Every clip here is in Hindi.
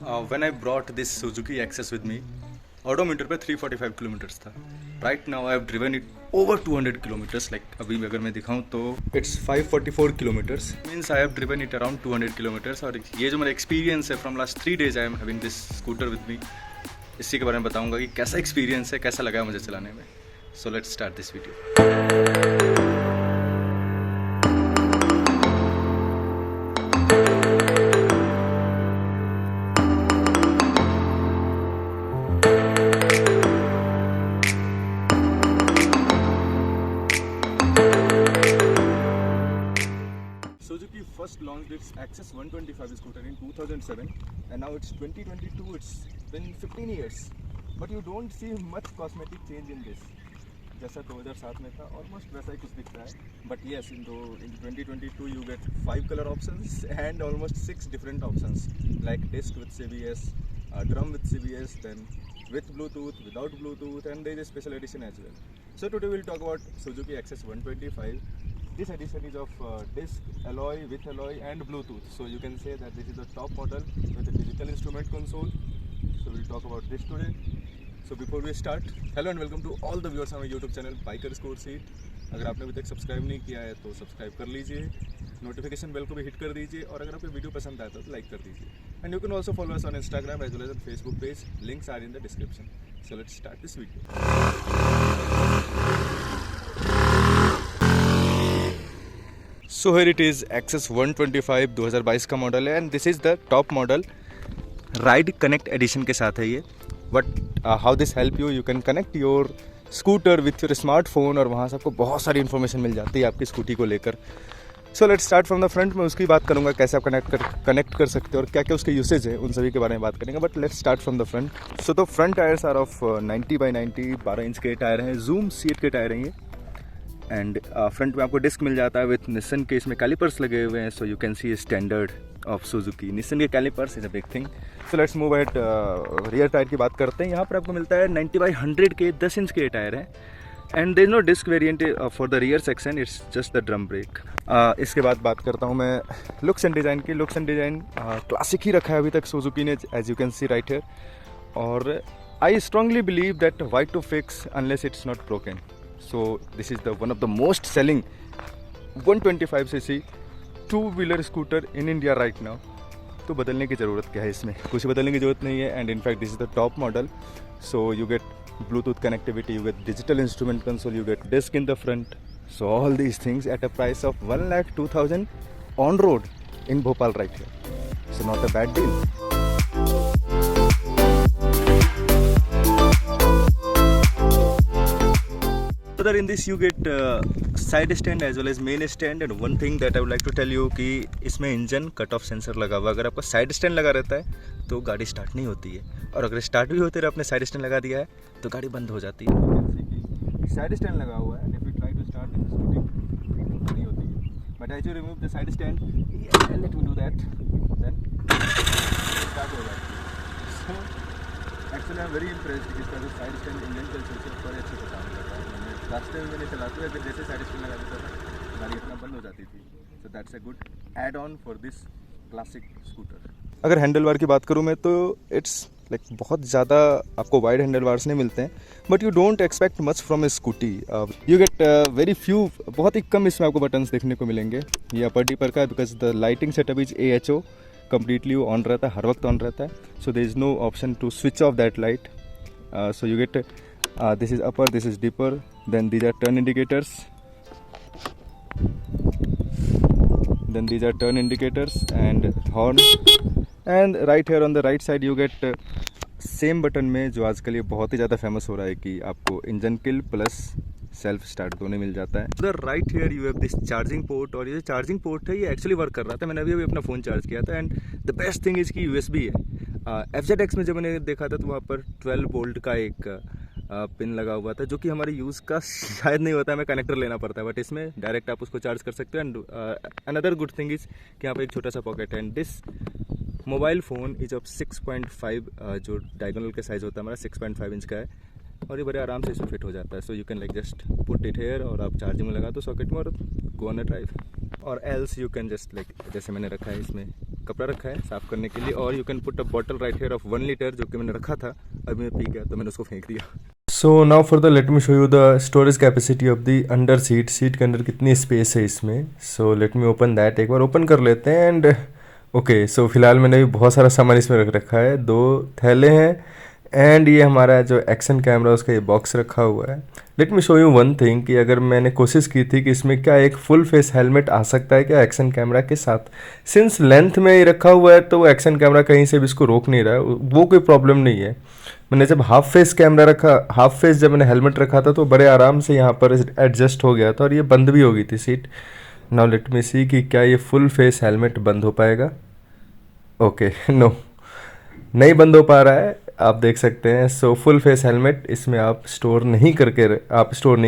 When I brought this Suzuki Access with me, odometer पे 345 किलोमीटर्स था. Right now I have driven it over 200 kilometers. Like अभी अगर मैं दिखाऊं तो it's 544 kilometers. Means I have driven it around 200 kilometers. और ये जो मेरा एक्सपीरियंस है from last 3 days I am having this scooter with me. इसी के बारे में बताऊंगा कि कैसा एक्सपीरियंस है, कैसा लगा मुझे चलाने में. So let's start this video. Suzuki first launched its Access 125 scooter in 2007 and now it's 2022, it's been 15 years. But you don't see much cosmetic change in this. जैसा 2007 में था almost वैसा ही कुछ दिखता है. But yes, in 2022 you get 5 color options and almost 6 different options like disc with CBS, drum with CBS, then with Bluetooth, without Bluetooth, and there is a special edition as well. So today we'll talk about Suzuki Access 125. This edition is of disc, alloy, with alloy and Bluetooth. So you can say that this is the top model with a digital instrument console. So we'll talk about this today. So before we start, hello and welcome to all the viewers on my YouTube channel Biker Score Sheet. अगर आपने अभी तक सब्सक्राइब नहीं किया है तो सब्सक्राइब कर लीजिए, नोटिफिकेशन बेल को भी हिट कर दीजिए और अगर आपको वीडियो पसंद आया तो लाइक कर दीजिए. And you can also follow us on Instagram as well as on Facebook page. Links are in the description. So let's start this video. So here it is, Access 125 2022 का मॉडल है and this is the top model. Ride connect edition के साथ है ये. But how this help you can connect your scooter with your smartphone और वहाँ से आपको बहुत सारी इन्फॉर्मेशन मिल जाती है आपकी स्कूटी को लेकर. सो let's start from the front. में उसकी बात करूँगा कैसे आप कनेक्ट कर सकते हो और क्या क्या उसके यूसेज है उन सभी के बारे में बात करेंगे. But let's start from the front. So the front tyres are of 90x90 12 inch के टायर हैं. जूम सीट के टायर हैं ये. एंड फ्रंट में आपको डिस्क मिल जाता है विथ निसन के. इसमें कैलिपर्स लगे हुए हैं. So you can see standard of Suzuki. Nissin के calipers is a big thing. So let's move at rear tyre की बात करते हैं. यहाँ पर आपको मिलता है 90x100 के 10 इंच के टायर हैं. And there is no disc variant for the rear section, it's just the drum brake. इसके बाद बात करता हूँ मैं लुक्स एंड डिज़ाइन की. लुक्स एंड डिज़ाइन क्लासिक ही रखा है अभी तक सुजुकी ने, as you can see right here. और I strongly believe that why to fix unless it's not broken. So this is the one of the most selling 125cc two-wheeler scooter in India right now. तो बदलने की ज़रूरत क्या है इसमें? कुछ बदलने की ज़रूरत नहीं है. And in fact this is the top model. So you get Bluetooth connectivity, you get digital instrument console, you get disc in the front. So all these things at a price of 1,02,000 on road in Bhopal right here. So not a bad deal. Further in this you get side stand as well as main stand. And one thing that I would like to tell you कि इसमें इंजन कट ऑफ सेंसर लगा हुआ. अगर आपका साइड स्टैंड लगा रहता है तो गाड़ी स्टार्ट नहीं होती है, और अगर स्टार्ट भी होते रहे आपने साइड स्टैंड लगा दिया है तो गाड़ी बंद हो जाती है. साइड स्टैंड लगा हुआ है. If you try to start this scooty नहीं होती है. But as you remove the side stand, let me do that, then start हो जाती है. Actually I am very impressed कि इसका जो साइड स्टैंड इंजन के सेंसर पर अच्छे से काम करता है. लास्ट टाइम मैंने चलाते हुए जैसे साइड स्टैंड लगा देता था गाड़ी अपना बंद हो जाती थी. So that's a good add on for this classic scooter. अगर हैंडल बार की बात करूँ मैं तो इट्स लाइक बहुत ज़्यादा आपको वाइड हैंडल बार्स नहीं मिलते हैं. But you don't expect much from A scooty. You get very few, बहुत ही कम इसमें आपको बटन्स देखने को मिलेंगे. ये अपर डीपर का है because the lighting setup is AHO. Completely on रहता है, हर वक्त ऑन रहता है. So there is no option to switch off that light. So you get this is upper, this is deeper, then these are turn indicators, then these are turn indicators and horn. And right here on the right side you get same button में जो आजकल ये बहुत ही ज़्यादा फेमस हो रहा है कि आपको इंजन किल प्लस सेल्फ स्टार्ट दोनों मिल जाता है. उधर right here you have this charging port. और ये जो चार्जिंग पोर्ट है ये एक्चुअली वर्क कर रहा था. मैंने अभी अपना फ़ोन चार्ज किया था. एंड द बेस्ट थिंग इसकी USB है. FZX में जब मैंने देखा था तो वहाँ पर 12 वोल्ट का एक पिन लगा हुआ था जो कि हमारे यूज़ का शायद नहीं होता है, हमें कनेक्टर लेना पड़ता है. बट इसमें डायरेक्ट आप उसको चार्ज कर सकते हो. And another good thing is कि यहाँ पर एक छोटा सा पॉकेट है. And this mobile phone is of 6.5, जो डायगोनल का साइज़ होता है हमारा 6.5 इंच का है. और ये बड़े आराम से इसमें फिट हो जाता है. सो you can like just put it here और आप चार्जिंग में लगा दो सॉकेट में और गो ऑन अ ड्राइव. और else you can just like जैसे मैंने रखा है इसमें कपड़ा रखा है साफ़ करने के लिए, और you can put a bottle right here of 1 litre जो कि मैंने रखा था, अभी मैं पी गया तो मैंने उसको फेंक दिया। So now for the let me show you the storage capacity of the under seat के अंदर कितनी स्पेस है इसमें। So let me open that, एक बार ओपन कर लेते हैं। एंड ओके, सो फिलहाल मैंने भी बहुत सारा सामान इसमें रख रखा है, 2 थैले हैं, एंड ये हमारा जो एक्शन कैमरा उसका ये बॉक्स रखा हुआ है। Let me show you one thing कि अगर मैंने कोशिश की थी कि इसमें क्या एक फुल फेस हेलमेट आ सकता है क्या एक्शन कैमरा के साथ। सिंस लेंथ में ये रखा हुआ है तो वो एक्शन कैमरा कहीं से भी इसको रोक नहीं रहा है, वो कोई प्रॉब्लम नहीं है। मैंने जब हाफ फेस कैमरा रखा, हाफ फेस जब मैंने हेलमेट रखा था तो बड़े आराम से यहाँ पर एडजस्ट हो गया था और ये बंद भी हो गई थी सीट। नाउ लेट मी सी कि क्या ये फुल फेस हेलमेट बंद हो पाएगा। ओके, नो, नहीं बंद हो पा रहा है, आप देख सकते हैं। सो फुल फेस हेलमेट इसमें आप स्टोर नहीं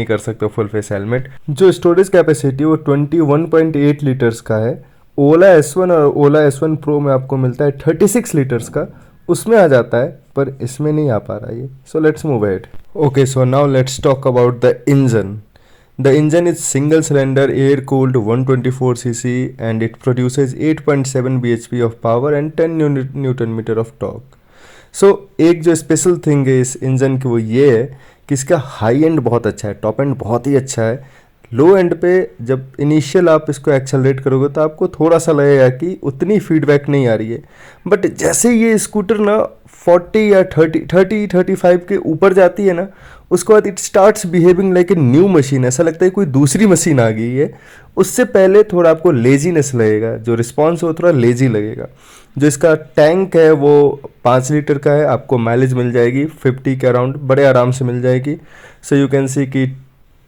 कर सकते हो फुल फेस हेलमेट। जो स्टोरेज कैपेसिटी वो 21.8 लीटर्स का है। ओला S1 और ओला S1 प्रो में आपको मिलता है 36 लीटर्स का, उसमें आ जाता है, पर इसमें नहीं आ पा रहा है ये। सो let's move ahead. Okay, so now let's talk about the engine. The engine is single cylinder air cooled 124cc and it produces 8.7 bhp of power and 10 Newton meter of torque. सो एक जो स्पेशल थिंग है इस इंजन की वो ये है कि इसका हाई एंड बहुत अच्छा है, टॉप एंड बहुत ही अच्छा है। लो एंड पे जब इनिशियल आप इसको एक्सेलरेट करोगे तो आपको थोड़ा सा लगेगा कि उतनी फीडबैक नहीं आ रही है, बट जैसे ये स्कूटर ना 40 या 35 के ऊपर जाती है ना, उसके बाद it starts behaving like a new machine. ऐसा लगता है कोई दूसरी मशीन आ गई है। उससे पहले थोड़ा आपको लेजीनेस लगेगा, जो रिस्पॉन्स है वो थोड़ा लेजी लगेगा। जो इसका टैंक है वो 5 लीटर का है, आपको माइलेज मिल जाएगी 50 के अराउंड, बड़े आराम से मिल जाएगी। सो यू कैन सी कि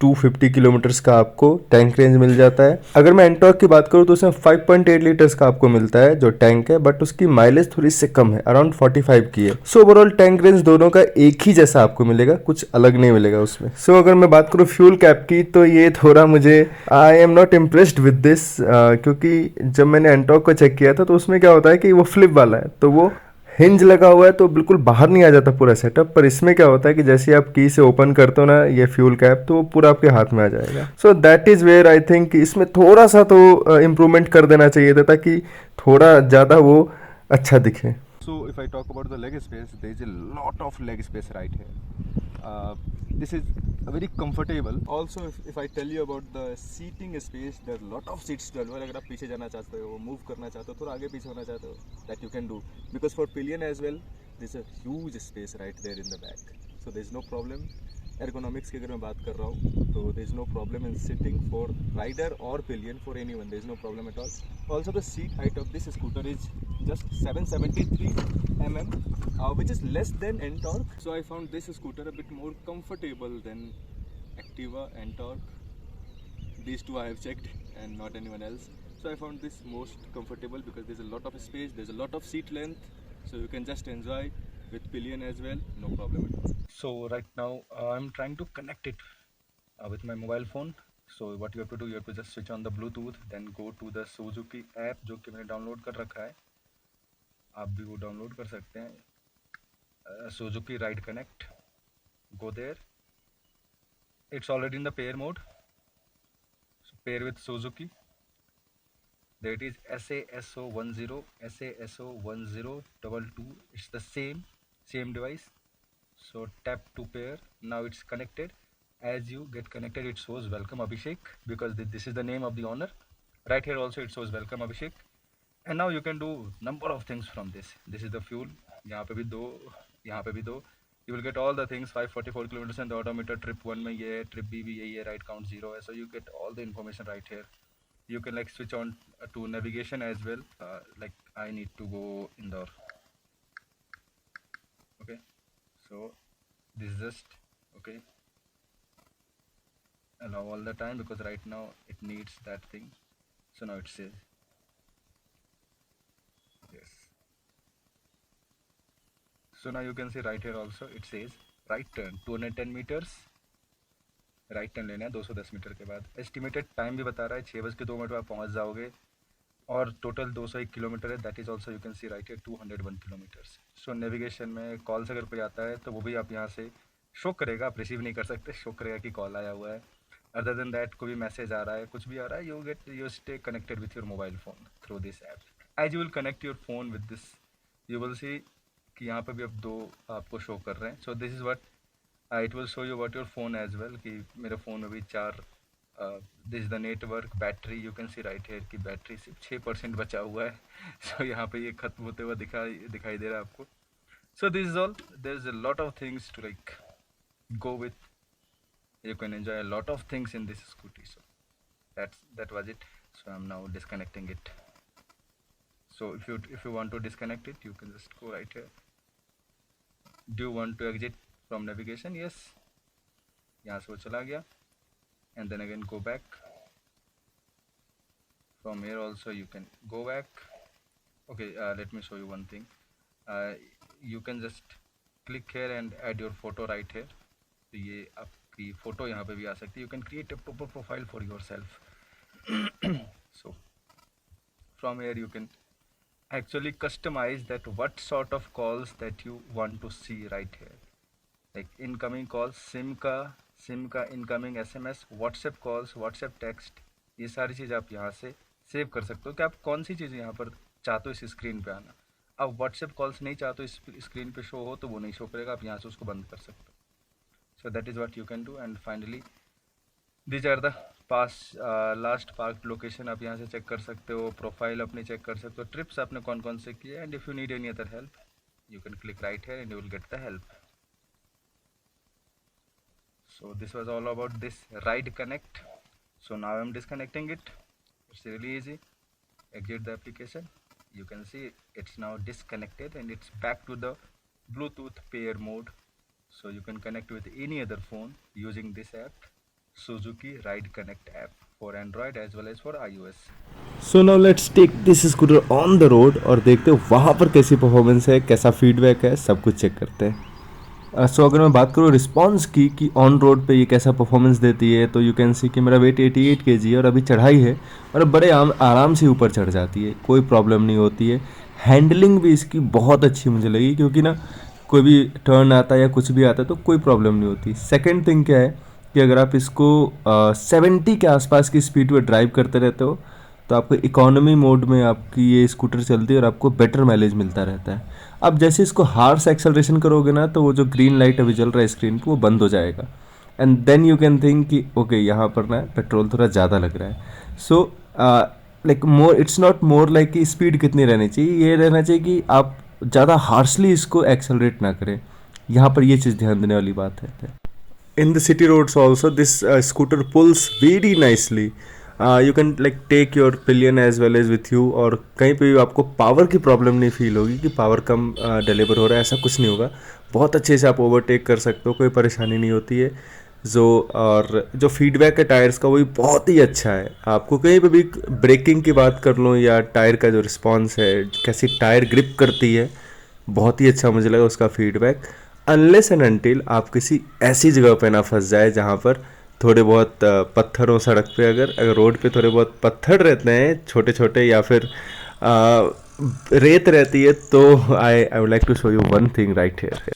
250 किलोमीटर्स का आपको टैंक रेंज मिल जाता है। अगर मैं एंटॉर्क की बात करूँ तो उसमें 5.8 लीटर्स का आपको मिलता है जो टैंक है, बट उसकी माइलेज थोड़ी से कम है, अराउंड 45 की है। सो ओवरऑल टैंक रेंज दोनों का एक ही जैसा आपको मिलेगा, कुछ अलग नहीं मिलेगा उसमें। सो अगर मैं बात करूँ फ्यूल कैप की तो ये थोड़ा मुझे I am not impressed with this, क्योंकि जब मैंने एंटॉर्क को चेक किया था तो उसमें क्या होता है कि वो फ्लिप वाला है, तो वो हिंज लगा हुआ है तो बिल्कुल बाहर नहीं आ जाता पूरा सेटअप। पर इसमें क्या होता है कि जैसे आप की से ओपन करते हो ना ये फ्यूल कैप, तो वो पूरा आपके हाथ में आ जाएगा। So that is where I think इसमें थोड़ा सा तो इम्प्रूवमेंट कर देना चाहिए था ताकि थोड़ा ज़्यादा वो अच्छा दिखे। So if I talk about the leg space, there is a lot of leg space right here. This is very comfortable. Also, if I tell you about the seating space, there are lot of seats available. अगर आप पीछे जाना चाहते हो, मूव करना चाहते हो, थोड़ा आगे पीछे होना चाहते हो, that you can do. Because for pillion as well, there is a huge space right there in the back. So there is no problem. Ergonomics की अगर मैं बात कर रहा हूँ तो there is no problem in sitting for rider और pillion for anyone, there is no problem at all. Also the seat height of this scooter is just 773 mm, which is less than Ntorq. So I found this scooter a bit more comfortable than Activa and Torque. These two I have checked and not anyone else. So I found this most comfortable because there's a lot of space, there's a lot of seat length, so you can just enjoy with pillion as well, no problem at all. So right now I'm trying to connect it with my mobile phone. So what you have to do, you have to just switch on the Bluetooth, then go to the Suzuki app जो कि मैंने डाउनलोड कर रखा है, आप भी वो डाउनलोड कर सकते हैं, Suzuki ride connect. Go there, it's already in the pair mode, pair with Suzuki, that is SASO10 SASO1022, it's the same device. So tap to pair, now it's connected. As you get connected, it shows welcome Abhishek because this is the name of the owner. Right here also it shows welcome Abhishek. And now you can do number of things from this. This is the fuel. यहाँ पे भी दो, यहाँ पे भी दो. You will get all the things. 544 kilometers in the odometer. Trip 1 में ये है, trip B भी यही है, ride count 0 है. So you get all the information right here. You can like switch on to navigation as well. Like I need to go Indore. Okay. So this is just okay. Allow all the time because right now it needs that thing. So now it says. Yes. So now you can see right here also it says right turn 210 meters, right turn लेना है 210 मीटर के बाद। एस्टिमेटेड टाइम भी बता रहा है 6:02 में आप पहुंच जाओगे, और टोटल 201 किलोमीटर है, that is also you can see right here 201 kilometres. So navigation में कॉल से अगर कोई आता है तो वो भी आप यहाँ से शो करेगा, आप रिसीव नहीं कर सकते, शो करेगा कि कॉल आया हुआ है। अदर देन दैट कोई भी मैसेज आ रहा है, कुछ भी आ रहा है, you stay connected with your mobile phone through this app. As you will connect your phone with this, you will see कि यहाँ पे भी अब दो आपको शो कर रहे हैं. So this is what it will show you about your phone as well, कि मेरे फ़ोन में भी चार. This is the network battery, you can see right here कि बैटरी सिर्फ 6% बचा हुआ है. सो यहाँ पे ये ख़त्म होते हुआ दिखाई दे रहा है आपको. So this is all. There is a lot of things to like go with. You can enjoy a lot of things in this scooty. So that was it. So I'm now disconnecting it. So if you want to disconnect it, you can just go right here. Do you want to exit from navigation? Yes. यहाँ से वो चला गया. And then again go back. From here also you can go back. Okay, let me show you one thing. You can just click here and add your photo right here. तो ये आपकी फ़ोटो यहाँ पे भी आ सकती है. You can create a proper profile for yourself. So from here you can actually customize that what sort of calls that you want to see right here. Like incoming calls, SIM का incoming SMS, WhatsApp calls, WhatsApp text, ये सारी चीज़ आप यहाँ से सेव कर सकते हो कि आप कौन सी चीज़ यहाँ पर चाहते हो इस स्क्रीन पे आना. आप व्हाट्सएप कॉल्स नहीं चाहते हो इस स्क्रीन पे शो हो तो वो नहीं शो करेगा, आप यहाँ से उसको बंद कर सकते हो. So that is what you can do. And finally these are the last parked location. आप यहाँ से चेक कर सकते हो, प्रोफाइल अपनी चेक कर सकते हो, ट्रिप्स आपने कौन कौन से किए. And if you need any other help you can click right here and you will get the help. So this was all about this Ride Connect. So now I'm disconnecting it. It's really easy. Exit the application. You can see it's now disconnected and it's back to the Bluetooth pair mode. So you can connect with any other phone using this app, Suzuki Ride Connect app, for Android as well as for iOS. So now let's take this scooter on the road और देखते हैं वहाँ पर कैसी परफॉर्मेंस है, कैसा फीडबैक है, सब कुछ चेक करते हैं. सो अगर मैं बात करूँ रिस्पॉन्स की कि ऑन रोड पे ये कैसा परफॉर्मेंस देती है, तो यू कैन सी कि मेरा वेट 88 kg है और अभी चढ़ाई है और बड़े आराम से ऊपर चढ़ जाती है, कोई प्रॉब्लम नहीं होती है. हैंडलिंग भी इसकी बहुत अच्छी मुझे लगी, क्योंकि ना कोई भी टर्न आता है या कुछ भी आता है तो कोई प्रॉब्लम नहीं होती. सेकंड थिंग क्या है कि अगर आप इसको 70 के आसपास की स्पीड पर ड्राइव करते रहते हो तो आपको इकोनॉमी मोड में आपकी ये स्कूटर चलती है और आपको बेटर माइलेज मिलता रहता है. अब जैसे इसको हार्श एक्सेलरेशन करोगे ना तो वो जो ग्रीन लाइट अभी जल रहा है स्क्रीन पर वो बंद हो जाएगा. And then you can think कि ओके यहाँ पर ना पेट्रोल थोड़ा ज़्यादा लग रहा है. So like more it's not more like कि स्पीड कितनी रहनी चाहिए, ये रहना चाहिए कि आप ज़्यादा हार्शली इसको एक्सेलरेट ना करें. यहाँ पर ये चीज़ ध्यान देने वाली बात है. In the city roads also this scooter pulls very nicely. You can like take your pillion as well as with you, और कहीं पे भी आपको पावर की प्रॉब्लम नहीं फील होगी कि पावर कम डिलीवर हो रहा है, ऐसा कुछ नहीं होगा. बहुत अच्छे से आप ओवरटेक कर सकते हो, कोई परेशानी नहीं होती है. और जो फीडबैक है टायर्स का वो भी बहुत ही अच्छा है. आपको कहीं पे भी ब्रेकिंग की बात कर लो या टायर का जो रिस्पॉन्स है, कैसी टायर ग्रिप करती है, बहुत ही अच्छा मुझे लगा उसका फीडबैक. अनलेस एंड अनटिल आप किसी ऐसी जगह पे ना फंस जाए जहाँ पर थोड़े बहुत पत्थर हो सड़क पे. अगर रोड पे थोड़े बहुत पत्थर रहते हैं छोटे छोटे या फिर रेत रहती है, तो I would like to show you one thing right here.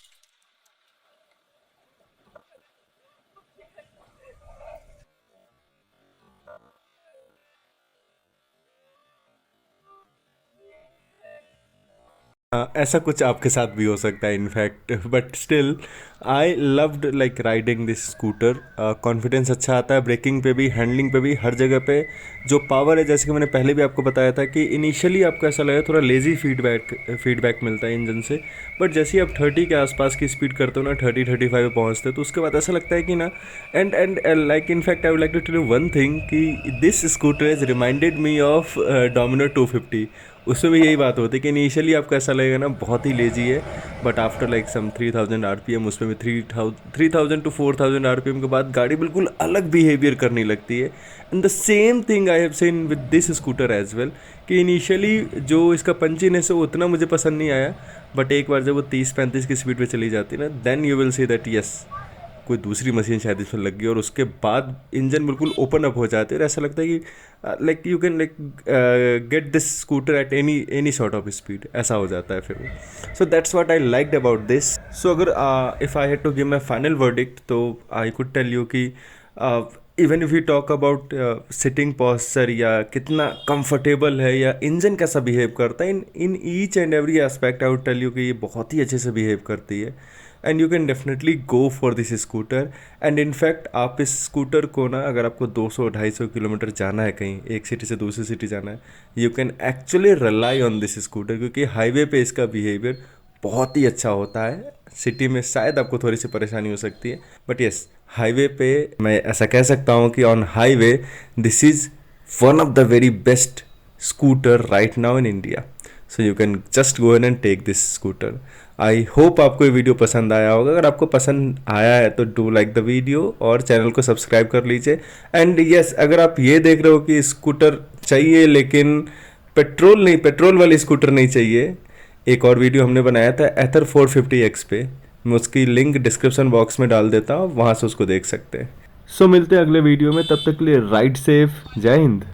ऐसा कुछ आपके साथ भी हो सकता है in fact, but still I loved like riding this scooter. Confidence अच्छा आता है ब्रेकिंग पे भी, हैंडलिंग पे भी, हर जगह पे. जो पावर है, जैसे कि मैंने पहले भी आपको बताया था कि इनिशियली आपको ऐसा लगा थोड़ा लेज़ी फीडबैक मिलता है इंजन से, बट जैसे ही आप 30 के आसपास की स्पीड करते हो ना, 30-35 पे पहुँचते हो, तो उसके बाद ऐसा लगता है कि ना and like in fact I would like to tell you one thing कि this scooter is reminded me of Dominar 250. उसमें भी यही बात होती है कि इनिशियली आपको ऐसा लगेगा ना बहुत ही लेजी है, but after like some 3000 RPM, उसमें भी 3000 to 4000 RPM के बाद गाड़ी बिल्कुल अलग बिहेवियर करने लगती है. And the same thing I have seen with this scooter as well, कि इनिशियली जो इसका पंचीनेस है वो उतना मुझे पसंद नहीं आया, बट एक बार जब वो 30-35 की स्पीड पे चली जाती है ना, then you will see that yes कोई दूसरी मशीन शायद इसमें लग गई, और उसके बाद इंजन बिल्कुल ओपन अप हो जाते हैं और ऐसा लगता है कि like you can like get this scooter at any sort of speed, ऐसा हो जाता है फिर वो. So that's what I liked about this. So अगर if I had to give my final verdict, तो आई कुड टेल यू कि even if you talk about sitting posture या कितना कंफर्टेबल है या इंजन कैसा बिहेव करता है, in each and every aspect I would tell you कि ये बहुत ही अच्छे से बिहेव करती है and you can definitely go for this scooter. And in fact आप इस स्कूटर को ना, अगर आपको 200-250 किलोमीटर जाना है कहीं एक सिटी से दूसरी सिटी जाना है, you can actually rely on this scooter, क्योंकि हाईवे पे इसका बिहेवियर बहुत ही अच्छा होता है। सिटी में शायद आपको थोड़ी सी परेशानी हो सकती है, बट यस हाईवे पे मैं ऐसा कह सकता हूँ कि on highway this is one of the very best scooter right now in India. So you can just go and take this scooter. I hope आपको ये वीडियो पसंद आया होगा। अगर आपको पसंद आया है तो डू लाइक द वीडियो और चैनल को सब्सक्राइब कर लीजिए। एंड यस, अगर आप ये देख रहे हो कि स्कूटर चाहिए लेकिन पेट्रोल वाली स्कूटर नहीं चाहिए, एक और वीडियो हमने बनाया था एथर 450X पे, मैं उसकी लिंक डिस्क्रिप्शन बॉक्स में डाल देता हूँ, वहाँ से उसको देख सकते हैं। सो मिलते हैं अगले वीडियो में, तब तक के लिए राइड सेफ, जय हिंद।